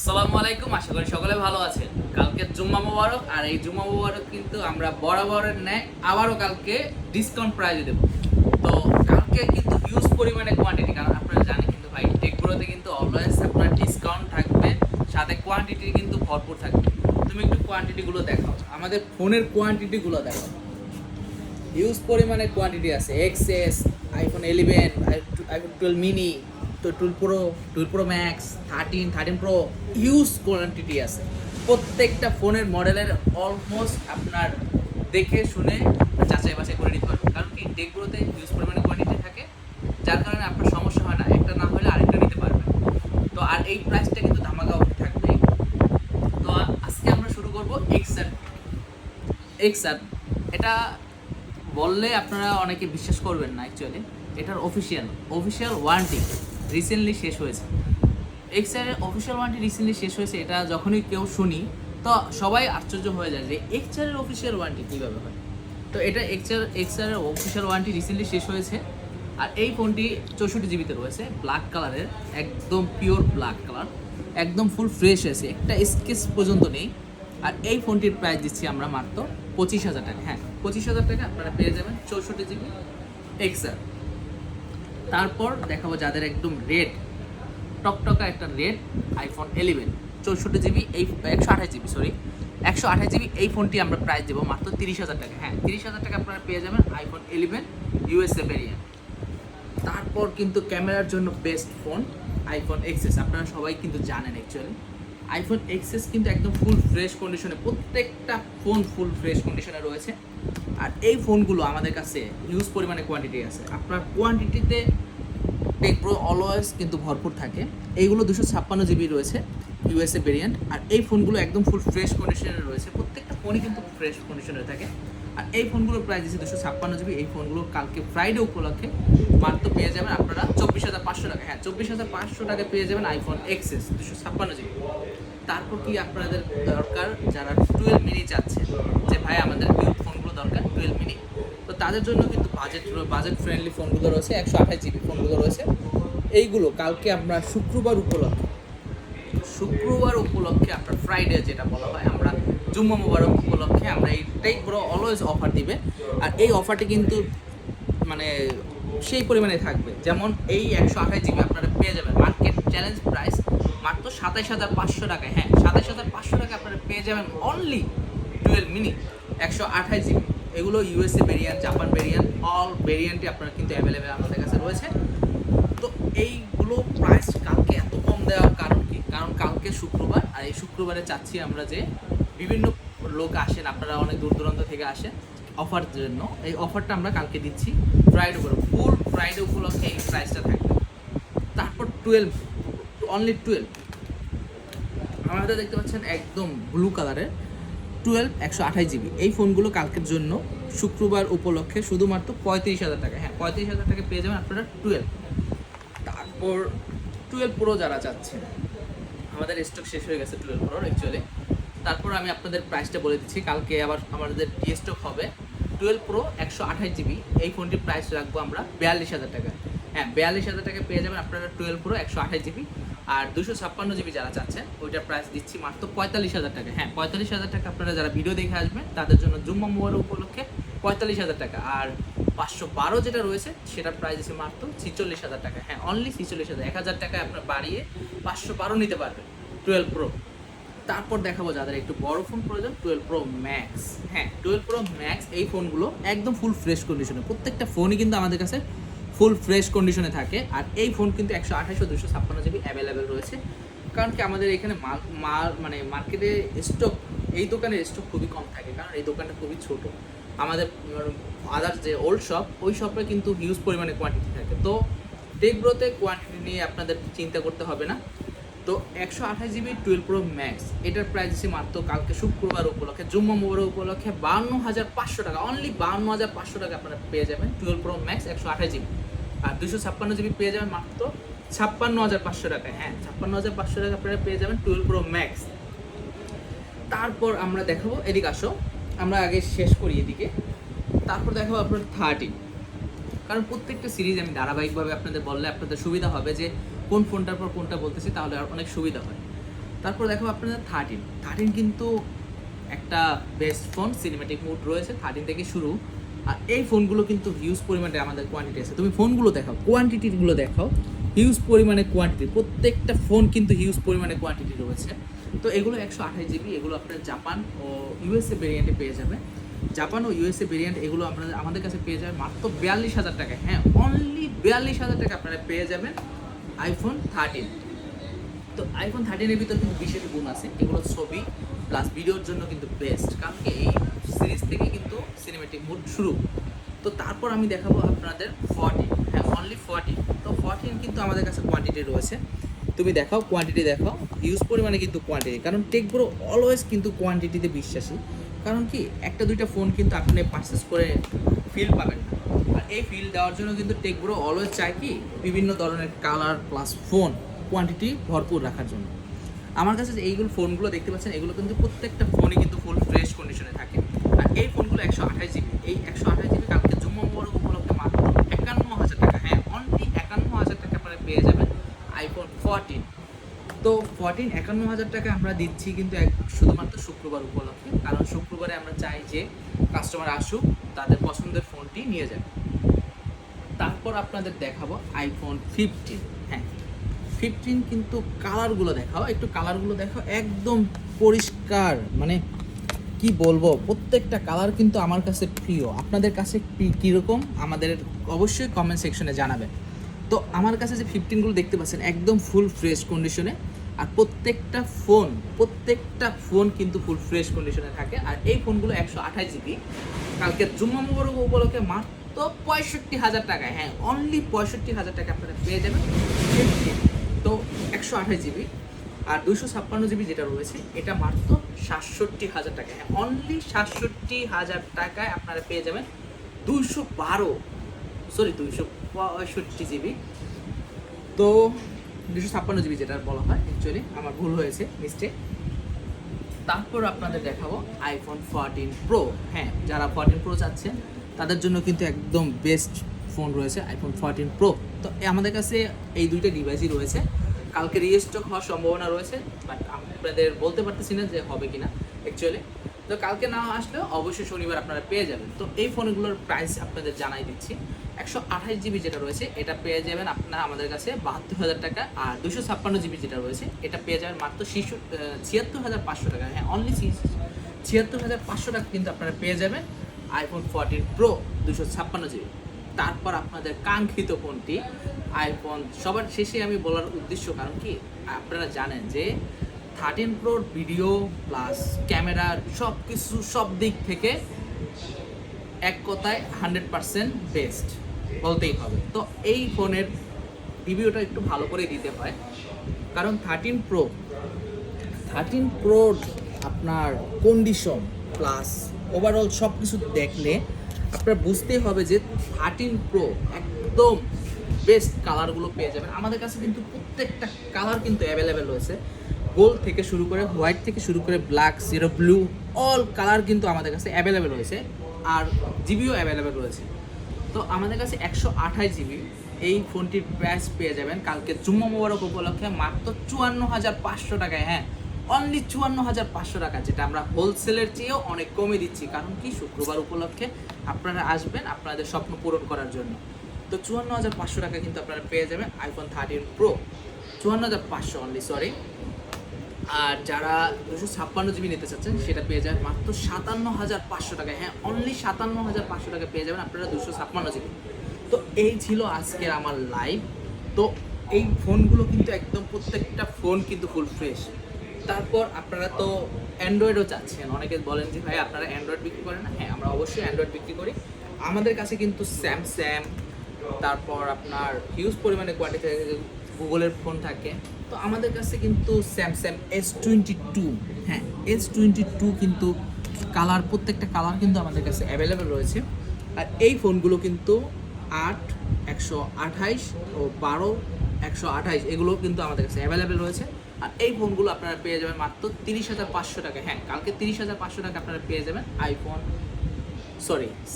আসসালামু আলাইকুম, আশা করি সকলে ভালো আছেন। কালকে জুম্মা মোবারক, আর এই জুম্মা মোবারক কিন্তু আমরা বরাবরের ন্যায় আবারও কালকে ডিসকাউন্ট প্রাইজে দেবো। তো কালকে কিন্তু হিউজ পরিমাণে কোয়ান্টিটি, কারণ আপনারা জানেন কিন্তু ভাই টেকগুলোতে কিন্তু অলওয়েজ আপনার ডিসকাউন্ট থাকবে, সাথে কোয়ান্টিটি কিন্তু ভরপুর থাকবে। তুমি একটু কোয়ান্টিটিগুলো দেখাও, আমাদের ফোনের কোয়ান্টিটিগুলো দেখাও। হিউজ পরিমাণে কোয়ান্টিটি আছে। এক্সএস, আইফোন 11, আইফোন 12 মিনি, তো 12 pro max, 13 pro, huge quantity আছে। প্রত্যেকটা ফোনের মডেলের অলমোস্ট আপনার দেখে শুনে যাচাই বাছাই করে নিতে পারবেন, কারণ কি টেকগুলোতে হিউজ পরিমাণে কোয়ান্টিটি থাকে, যার কারণে আপনার সমস্যা হয় না, একটা না হলে আরেকটা নিতে পারবেন। তো আর এই প্রাইসটা কিন্তু ধামাকা অফার থাকবে। তো আজকে আমরা শুরু করবো এক্সআর। এটা বললে আপনারা অনেকে বিশ্বাস করবেন না, অ্যাকচুয়ালি এটার অফিসিয়াল ওয়ারেন্টি রিসেন্টলি শেষ হয়েছে। এক্সআরের অফিসিয়াল ওয়ারেন্টি রিসেন্টলি শেষ হয়েছে, এটা যখনই কেউ শুনি তো সবাই আশ্চর্য হয়ে যায় যে এক্সআরের অফিসিয়াল ওয়ারেন্টি কীভাবে হয়। তো এটা এক্সআরের অফিসিয়াল ওয়ারেন্টি রিসেন্টলি শেষ হয়েছে। আর এই ফোনটি 64 জিবিতে রয়েছে, ব্ল্যাক কালারের, একদম পিওর ব্ল্যাক কালার, একদম ফুল ফ্রেশ আছে, একটা স্কেচ পর্যন্ত নেই। আর এই ফোনটির প্রাইস দিচ্ছি আমরা মাত্র 25,000 টাকা। হ্যাঁ, 25,000 টাকা আপনারা পেয়ে যাবেন 64 জিবি এক্সআর। তারপর দেখাবো যাদের একদম রেড টকটকা একটা রেড আইফোন 11 64 জিবি, এই 128 জিবি এই ফোনটি আমরা প্রাইস দেবো মাত্র 30,000 টাকা। হ্যাঁ, 30,000 টাকা আপনারা পেয়ে যাবেন আইফোন 11 ইউএসএ ভেরিয়েন্ট। তারপর কিন্তু ক্যামেরার জন্য বেস্ট ফোন আইফোন এক্সএস, আপনারা সবাই কিন্তু জানেন অ্যাকচুয়ালি আইফোন এক্সএস কিন্তু একদম ফুল ফ্রেশ কন্ডিশনে, প্রত্যেকটা ফোন ফুল ফ্রেশ কন্ডিশনে রয়েছে। আর এই ফোনগুলো আমাদের কাছে হিউজ পরিমাণে কোয়ান্টিটি আছে, আপনার কোয়ান্টিটিতে টেক প্রো অলওয়েজ কিন্তু ভরপুর থাকে। এইগুলো 256 জিবি রয়েছে ইউএসএ ভেরিয়েন্ট, আর এই ফোনগুলো একদম ফুল ফ্রেশ কন্ডিশনে রয়েছে, প্রত্যেকটা ফোনই কিন্তু ফ্রেশ কন্ডিশনে থাকে। আর এই ফোনগুলোর প্রাইস দিচ্ছে 256 জিবি। এই ফোনগুলো কালকে ফ্রাইডে উপলক্ষে মাত্র পেয়ে যাবেন আপনারা 24,500 টাকা। হ্যাঁ, 24,500 টাকা পেয়ে যাবেন আইফোন এক্সএস 256 জিবি। তারপর কি আপনাদের দরকার যারা 12 মিনি চাচ্ছেন, যে ভাই আমাদের কিউট ফোনগুলো দরকার 12 মিনি, তো তাদের জন্য কিন্তু বাজেট ফ্রেন্ডলি ফোনগুলো রয়েছে, 128 জিবি ফোনগুলো রয়েছে। এইগুলো কালকে আমরা শুক্রবার উপলক্ষে আপনার ফ্রাইডে যেটা বলা হয়, আমরা জুম্মা মোবারক উপলক্ষে আমরা এইটাই পুরো অলওয়েজ অফার দিবে। আর এই অফারটি কিন্তু মানে সেই পরিমাণে থাকবে, যেমন এই 128 জিবি আপনারা পেয়ে যাবেন মার্কেট চ্যালেঞ্জ প্রাইস মাত্র 27,500 টাকায়। হ্যাঁ, 27,500 টাকা আপনারা পেয়ে যাবেন অনলি 12 মিনি 128 জিবি। এগুলো USA variant, Japan variant, all ভেরিয়েন্টই আপনারা কিন্তু অ্যাভেলেবেল আমাদের কাছে রয়েছে। তো এইগুলো প্রাইস কালকে এত কম দেওয়ার কারণ কি? কারণ কালকে শুক্রবার, আর এই শুক্রবারে চাচ্ছি আমরা যে বিভিন্ন লোক আসেন, আপনারা অনেক দূর দূরান্ত থেকে আসেন অফার জন্য, এই অফারটা আমরা কালকে দিচ্ছি ফ্রাইডে উপরে, ফুল ফ্রাইডে উপলক্ষে এই প্রাইসটা থাকবে। তারপর 12 অনলি 12 আমাদের দেখতে পাচ্ছেন একদম ব্লু কালারের 12 128 জিবি। এই ফোনগুলো কালকের জন্য শুক্রবার উপলক্ষে শুধুমাত্র 35,000 টাকা। হ্যাঁ, 35,000 টাকা পেয়ে যাবেন আপনারা 12। তারপর 12 প্রো যারা চাচ্ছেন, আমাদের স্টক শেষ হয়ে গেছে 12 প্রোর অ্যাকচুয়ালি। তারপর আমি আপনাদের প্রাইসটা বলে দিচ্ছি, কালকে আবার আমাদের স্টক হবে 12 প্রো 128 জিবি। এই ফোনটির প্রাইস রাখবো আমরা 42,000 টাকা। হ্যাঁ, 42,000 টাকা পেয়ে যাবেন আপনারা 12 প্রো 128 জিবি। আর 256 জিবি যারা চাচ্ছেন ওইটার প্রাইস দিচ্ছি মাত্র 45,000 টাকা। হ্যাঁ, 45,000 টাকা আপনারা যারা ভিডিও দেখে আসবেন তাদের জন্য জুম্মা মোবারক উপলক্ষে 45,000 টাকা। আর 512 যেটা রয়েছে সেটার প্রাইস দিচ্ছি মাত্র 46,000 টাকা। হ্যাঁ, অনলি 46,000, 1,000 টাকায় আপনার বাড়িয়ে 512 নিতে পারবেন 12 প্রো। তারপর দেখাবো যাদের একটু বড় ফোন প্রয়োজন, 12 প্রো ম্যাক্স। হ্যাঁ, 12 প্রো ম্যাক্স এই ফোনগুলো একদম ফুল ফ্রেশ কন্ডিশনে, প্রত্যেকটা ফোনই কিন্তু আমাদের কাছে ফুল ফ্রেশ কন্ডিশনে থাকে। আর এই ফোন কিন্তু 128 ও 256 জিবি অ্যাভেলেবেল রয়েছে, কারণ কি আমাদের এখানে মাল মানে মার্কেটে স্টক, এই দোকানের স্টক খুবই কম থাকে, কারণ এই দোকানটা খুবই ছোট। আমাদের আদার্স যে ওল্ড শপ, ওই শপে কিন্তু হিউজ পরিমাণে কোয়ান্টিটি থাকে। তো টেকব্রোতে কোয়ান্টিটি নিয়ে আপনাদের চিন্তা করতে হবে না। তো 128 জিবি 12 প্রো ম্যাক্স এটার প্রাইস দিচ্ছি মাত্র কালকে শুক্রবার উপলক্ষে, জুম্মা মোবারক উপলক্ষে 52,500 টাকা। অনলি 52,500 টাকা আপনারা পেয়ে যাবেন 12 প্রো ম্যাক্স 128 জিবি। আর 256 জিবি পেয়ে যাবেন মাত্র 56,500 টাকায়। হ্যাঁ, 56,500 টাকা আপনারা পেয়ে যাবেন 12 প্রো ম্যাক্স। তারপর আমরা দেখাবো, এদিকে আসো, আমরা আগে শেষ করি এদিকে। তারপর দেখাবো আপনার 13, কারণ প্রত্যেকটা সিরিজ আমি ধারাবাহিকভাবে আপনাদের বললে আপনাদের সুবিধা হবে যে কোন ফোনটার পর কোনটা বলতেছি, তাহলে আর অনেক সুবিধা হয়। তারপর দেখো আপনাদের 13 কিন্তু একটা বেস্ট ফোন, সিনেমেটিক মুড রয়েছে 13 থেকে শুরু। আর এই ফোনগুলো কিন্তু হিউজ পরিমাণে আমাদের কোয়ান্টিটি আছে। তুমি ফোনগুলো দেখাও, কোয়ান্টিটিগুলো দেখাও, হিউজ পরিমাণে কোয়ান্টিটি, প্রত্যেকটা ফোন কিন্তু হিউজ পরিমাণে কোয়ান্টিটি রয়েছে। তো এগুলো 128 GB, এগুলো আপনার জাপান ও ইউএসএ ভেরিয়েন্টে পেয়ে যাবে। জাপান ও ইউএসএ ভেরিয়েন্ট এগুলো আপনারা আমাদের কাছে পেয়ে যাবেন মাত্র 42,000 টাকায়। হ্যাঁ, অনলি 42,000 টাকা আপনারা পেয়ে যাবেন আইফোন 13। তো আইফোন 13-এর ভিতর কিন্তু বিশেষ গুণ আছে, এগুলো ছবি প্লাস ভিডিওর জন্য কিন্তু বেস্ট, কারণ কি এই সিরিজ থেকে কিন্তু সিনেমেটিক মুড শুরু। তো তারপর আমি দেখাবো আপনাদের 14। হ্যাঁ, অনলি 14। তো 14 কিন্তু আমাদের কাছে কোয়ান্টিটি রয়েছে, তুমি দেখাও, কোয়ান্টিটি দেখাও, হিউজ পরিমাণে কিন্তু কোয়ান্টিটি, কারণ টেকব্রো অলওয়েজ কিন্তু কোয়ান্টিটিতে বিশ্বাসী। কারণ কি একটা দুইটা ফোন কিন্তু আপনি পারচেস করে ফিল পাবেন না, আর এই ফিল দেওয়ার জন্য কিন্তু টেকব্রো অলওয়েজ চায় কি বিভিন্ন ধরনের কালার প্লাস ফোন কোয়ান্টিটি ভরপুর রাখার জন্য। আমার কাছে যে এইগুলো ফোনগুলো দেখতে পাচ্ছেন, এগুলো কিন্তু প্রত্যেকটা ফোনই কিন্তু ফুল ফ্রেশ কন্ডিশনে থাকে। আর এই ফোনগুলো 128 GB, এই 128 GB কালকে জুম্মা মুবারক উপলক্ষে মাত্র 51,000 টাকা। হ্যাঁ, অনলি 51,000 টাকা আপনারা পেয়ে যাবেন আইফোন 14। তো 14 51,000 টাকা আমরা দিচ্ছি কিন্তু শুধুমাত্র শুক্রবার উপলক্ষে, কারণ শুক্রবারে আমরা চাই যে কাস্টমার আসুক, তাদের পছন্দের ফোনটি নিয়ে যাবে। তারপর আপনাদের দেখাবো আইফোন 15। হ্যাঁ, 15 কিন্তু কালারগুলো দেখাও, একটু কালারগুলো দেখাও, একদম পরিষ্কার, মানে কি বলবো, প্রত্যেকটা কালার কিন্তু আমার কাছে প্রিয়। আপনাদের কাছে কীরকম আমাদের অবশ্যই কমেন্ট সেকশনে জানাবেন। তো আমার কাছে যে 15গুলো দেখতে পাচ্ছেন একদম ফুল ফ্রেশ কন্ডিশনে, আর প্রত্যেকটা ফোন কিন্তু ফুল ফ্রেশ কন্ডিশনে থাকে। আর এই ফোনগুলো 128 GB কালকে জুম্মা মুবারক উপলক্ষে মাত্র 65,000 টাকায়। হ্যাঁ, অনলি 65,000 টাকা আপনারা পেয়ে যাবেন 15। তো 128 GB আর 256 GB যেটা রয়েছে এটা মাত্র 67,000 টাকা। হ্যাঁ, অনলি 67,000 টাকায় আপনারা পেয়ে যাবেন 265 GB। তো 256 GB যেটা বলা হয়, অ্যাকচুয়ালি আমার ভুল হয়েছে, মিস্টেক। তারপর আপনাদের দেখাবো আইফোন 14 প্রো। হ্যাঁ, যারা 14 প্রো চাচ্ছেন তাদের জন্য কিন্তু একদম বেস্ট ফোন রয়েছে আইফোন 14 প্রো। তো আমাদের কাছে এই দুইটা ডিভাইসই রয়েছে, কালকে রিস্টক হওয়ার সম্ভাবনা রয়েছে, বাট আপনাদের বলতে পারতেছি না যে হবে কিনা অ্যাকচুয়ালি। তো কালকে না আসলেও অবশ্যই শনিবার আপনারা পেয়ে যাবেন। তো এই ফোনগুলোর প্রাইস আপনাদের জানাই দিচ্ছি। 128 GB যেটা রয়েছে এটা পেয়ে যাবেন আপনারা আমাদের কাছে 72,000 টাকা, আর 256 GB যেটা রয়েছে এটা পেয়ে যাবেন মাত্র 76,500 টাকা। হ্যাঁ, অনলি 76,500 টাকা কিন্তু আপনারা পেয়ে যাবেন আইফোন 14 প্রো 256 GB। তারপর আপনাদের কাঙ্ক্ষিত ফোনটি আইফোন, সবার শেষে আমি বলার উদ্দেশ্য, কারণ কি আপনারা জানেন যে 13 প্রোর ভিডিও প্লাস ক্যামেরার সব কিছু সব দিক থেকে এক কথায় 100% বেস্ট বলতেই হবে। তো এই ফোনের রিভিউটা একটু ভালো করে দিতে হয়, কারণ 13 প্রোর আপনার কন্ডিশন প্লাস ওভারঅল সব কিছু দেখলে আপনার বুঝতেই হবে যে 13 প্রো একদম বেস্ট কালারগুলো পেয়ে যাবেন। আমাদের কাছে কিন্তু প্রত্যেকটা কালার কিন্তু অ্যাভেলেবেল রয়েছে, গোল্ড থেকে শুরু করে হোয়াইট থেকে শুরু করে black, zero blue, all colour কিন্তু আমাদের কাছে অ্যাভেলেবেল রয়েছে, আর জিবিও অ্যাভেলেবেল রয়েছে। তো আমাদের কাছে 128 GB এই ফোনটির প্রাইস পেয়ে যাবেন কালকে জুম্মা মোবারক উপলক্ষে মাত্র 54,500 টাকায়। হ্যাঁ, অনলি 54,500 টাকা, যেটা আমরা হোলসেলের চেয়েও অনেক কমে দিচ্ছি। কারণ কি শুক্রবার উপলক্ষে আপনারা আসবেন আপনাদের স্বপ্ন পূরণ করার জন্য। তো 54,500 টাকা কিন্তু আপনারা পেয়ে যাবেন আইফোন 13 প্রো, 54,500 অনলি, সরি। আর যারা 256 GB নিতে চাচ্ছেন সেটা পেয়ে যাবেন মাত্র 57,500 টাকায়। হ্যাঁ, অনলি 57,500 টাকা পেয়ে যাবেন আপনারা 256 GB। তো এই ছিল আজকের আমার লাইভ। তো এই ফোনগুলো কিন্তু একদম প্রত্যেকটা ফোন কিন্তু ফুল ফ্রেশ। তারপর আপনারা তো অ্যান্ড্রয়েডও চাচ্ছেন, অনেকে বলেন যে ভাই আপনারা অ্যান্ড্রয়েড বিক্রি করেন না। হ্যাঁ, আমরা অবশ্যই অ্যান্ড্রয়েড বিক্রি করি। আমাদের কাছে কিন্তু স্যামসাং, তারপর আপনার হিউজ পরিমাণে কোয়ালিটি গুগলের ফোন থাকে। তো আমাদের কাছে কিন্তু স্যামসাং S22, হ্যাঁ S22 কিন্তু কালার, প্রত্যেকটা কালার কিন্তু আমাদের কাছে অ্যাভেলেবেল রয়েছে। আর এই ফোনগুলো কিন্তু 8, 128 ও 12, 128 এগুলো কিন্তু আমাদের কাছে অ্যাভেলেবেল রয়েছে। আর এই ফোনগুলো আপনারা পেয়ে যাবেন মাত্র 30,500 টাকা। হ্যাঁ, কালকে 30,500 টাকা আপনারা পেয়ে যাবেন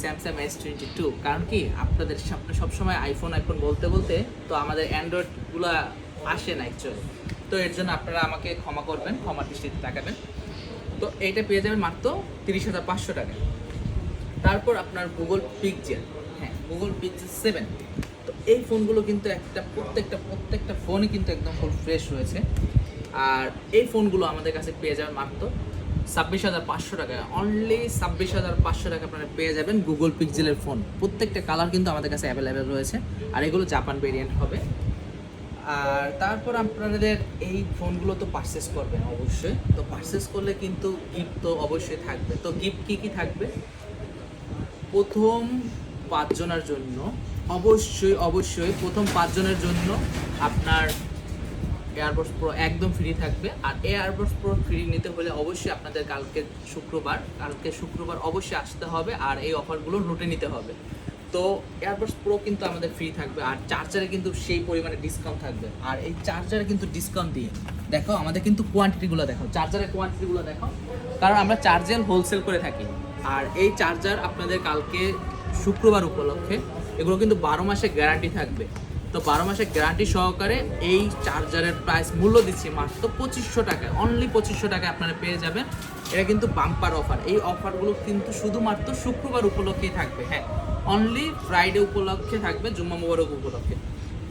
স্যামসাং S22। কারণ কি আপনাদের সামনে সবসময় আইফোন বলতে বলতে তো আমাদের অ্যান্ড্রয়েডগুলো আসে না অ্যাকচুয়ালি। তো এর জন্য আপনারা আমাকে ক্ষমা করবেন, ক্ষমার দৃষ্টিতে তাকাবেন। তো এইটা পেয়ে যাবেন মাত্র 30,500 টাকায়। তারপর আপনার গুগল পিক্সেল, হ্যাঁ গুগল পিক্সেল 7। তো এই ফোনগুলো কিন্তু প্রত্যেকটা ফোনই কিন্তু একদম ফুল ফ্রেশ রয়েছে। আর এই ফোনগুলো আমাদের কাছে পেয়ে যাবেন মাত্র 26,500 টাকায়। অনলি 26,500 টাকা আপনারা পেয়ে যাবেন গুগল পিক্সেলের ফোন। প্রত্যেকটা কালার কিন্তু আমাদের কাছে অ্যাভেলেবেল রয়েছে, আর এগুলো জাপান ভেরিয়েন্ট হবে। আর তারপর আপনাদের এই ফোনগুলো তো পারচেস করবেন অবশ্যই। তো পারচেস করলে কিন্তু গিফট তো অবশ্যই থাকবে। তো গিফট কী থাকবে? প্রথম 5 জনের জন্য অবশ্যই প্রথম 5 জনের জন্য আপনার এয়ারবাডস প্রো একদম ফ্রি থাকবে। আর এয়ারবাডস প্রো ফ্রি নিতে হলে অবশ্যই আপনাদের কালকে শুক্রবার অবশ্যই আসতে হবে, আর এই অফারগুলো নোটে নিতে হবে। তো এয়ারবাডস প্রো কিন্তু আমাদের ফ্রি থাকবে, আর চার্জারে কিন্তু সেই পরিমাণে ডিসকাউন্ট থাকবে। আর এই চার্জারে কিন্তু ডিসকাউন্ট দিয়ে দেখো, আমাদের কিন্তু কোয়ান্টিটিগুলো দেখো, চার্জারের কোয়ান্টিটিগুলো দেখো, কারণ আমরা চার্জেল হোলসেল করে থাকি। আর এই চার্জার আপনাদের কালকে শুক্রবার উপলক্ষে এগুলো কিন্তু 12 মাসের গ্যারান্টি থাকবে। তো 12 মাসের গ্যারান্টি সহকারে এই চার্জারের প্রাইস মূল্য দিচ্ছি মাত্র 2500 টাকায়। অনলি 2500 টাকায় আপনারা পেয়ে যাবেন। এটা কিন্তু বাম্পার অফার। এই অফারগুলো কিন্তু শুধুমাত্র শুক্রবার উপলক্ষেই থাকবে, হ্যাঁ অনলি ফ্রাইডে উপলক্ষে থাকবে, জুম্মা মুবারক উপলক্ষে।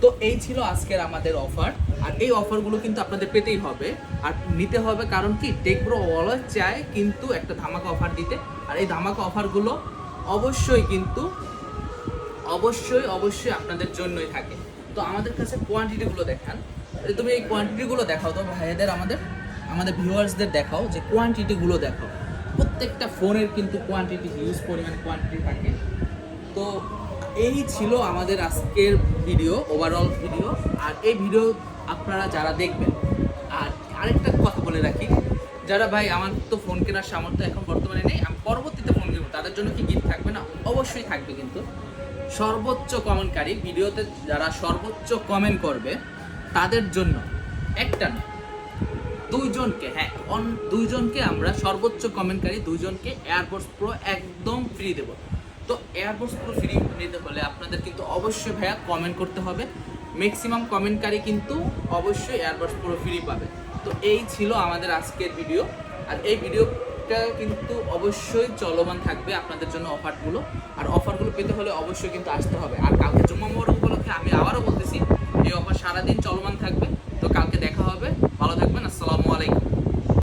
তো এই ছিল আজকের আমাদের অফার। আর এই অফারগুলো কিন্তু আপনাদের পেতেই হবে আর নিতে হবে, কারণ কি টেকপ্রো অলওয়েজ চায় কিন্তু একটা ধামাকা অফার দিতে। আর এই ধামাকা অফারগুলো অবশ্যই আপনাদের জন্যই থাকে। তো আমাদের কাছে কোয়ান্টিটিগুলো দেখান, তুমি এই কোয়ান্টিটিগুলো দেখাও তো ভাইয়াদের, আমাদের ভিউয়ার্সদের দেখাও যে কোয়ান্টিটিগুলো দেখাও। প্রত্যেকটা ফোনের কিন্তু কোয়ান্টিটি হিউজ পরিমাণে কোয়ান্টিটি থাকে। তো এই ছিল আমাদের আজকের ভিডিও, ওভারঅল ভিডিও। আর এই ভিডিও আপনারা যারা দেখবেন, আর আরেকটা কথা বলে রাখি, যারা ভাই আমার তো ফোন কেনার সামর্থ্য এখন বর্তমানে নেই, আমি পরবর্তীতে ফোন কিনবো, তাদের জন্য কি গিফট থাকবে না? অবশ্যই থাকবে। কিন্তু সর্বোচ্চ কমেন্টকারী, ভিডিওতে যারা সর্বোচ্চ কমেন্ট করবে তাদের জন্য একটা না, দুইজনকে, হ্যাঁ দুইজনকে আমরা সর্বোচ্চ কমেন্টকারী দুইজনকে এয়ারবাডস প্রো একদম ফ্রি দেবো। তো এয়ারবাডস প্রো ফ্রি নিতে হলে আপনাদের কিন্তু অবশ্যই ভাইয়া কমেন্ট করতে হবে। ম্যাক্সিমাম কমেন্টকারী কিন্তু অবশ্যই এয়ারবাডস প্রো ফ্রি পাবে। তো এই ছিল আমাদের আজকের ভিডিও। আর এই ভিডিওটা কিন্তু অবশ্যই চলমান থাকবে আপনাদের জন্য অফারগুলো। আর অফারগুলো পেতে হলে অবশ্যই কিন্তু আসতে হবে। আর কালকে জুম্মা মুবারক উপলক্ষে আমি আবারও বলতেছি, এই অফার সারাদিন চলমান থাকবে। তো কালকে দেখা হবে, ভালো থাকবেন, আসসালামু আলাইকুম।